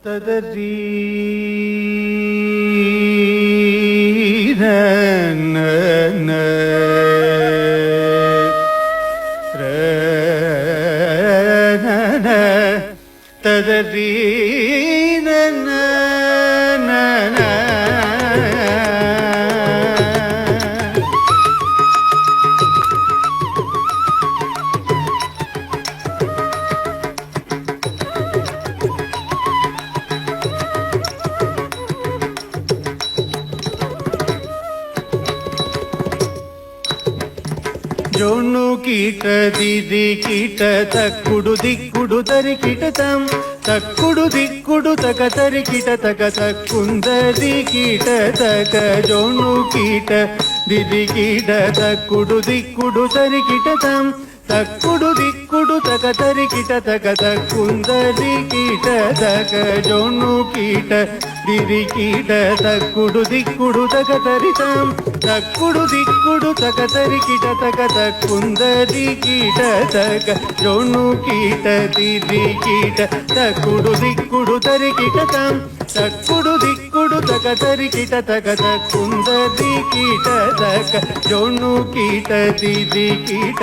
ತದರಿ ತದರಿ ಜೋಣ್ಣು ಕೀಟ ದಿದಿ ಕೀಟ ತಕ್ಕುಡು ದಿಕ್ಕುಡು ತರಿ ಕೀಟ ತಂ ತಕ್ಕುಡು ದಿಕ್ಕುಡು ತಕ ತರಿ ಕೀಟ ತಕ ತಕ್ಕುಂದರಿ ಕೀಟ ತಕ ಜೋಣ್ಣು ಕೀಟ ದಿದಿ ಕೀಟ ತಕ್ಕುಡು ದಿಕ್ಕುಡು ತರಿ ಕೀಟ ತಂ ತಕ್ಕುಡು ದಿಕ್ಕುಡು ತಕ ತರಿ ಕೀಟ ತಕ ತಕ್ಕುಂದರಿ ಕೀಟ ತಕ ಜೋಣ್ಣು ಕೀಟ ದಿದಿ ಕೀಟ ತಕ್ಕುಡು ದಿಕ್ಕುಡು ತಕ ತರಿ ತಂ ತಕ್ಕುಡು ದಿಕ್ಕುಡು ತಕ ತರಿ ಕೀಟ ತಕ ತಕ್ಕುಂದರಿ ಕೀಟ ತಕ ಜೋಣ್ಣು ಕೀಟ ದಿದಿ ಕೀಟ ತಕ್ಕುಡು ದಿಕ್ಕುಡು ತರಿ ಕೀಟ ತಂ ತಕ್ಕುಡು ದಿಕ್ಕುಡು ತಕ ತರಿ ಕೀಟ ತಕ ತಕ್ಕುಂದರಿ ಕೀಟ ತಕ ಜೋಣ್ಣು ಕೀಟ ದಿದಿ ಕೀಟ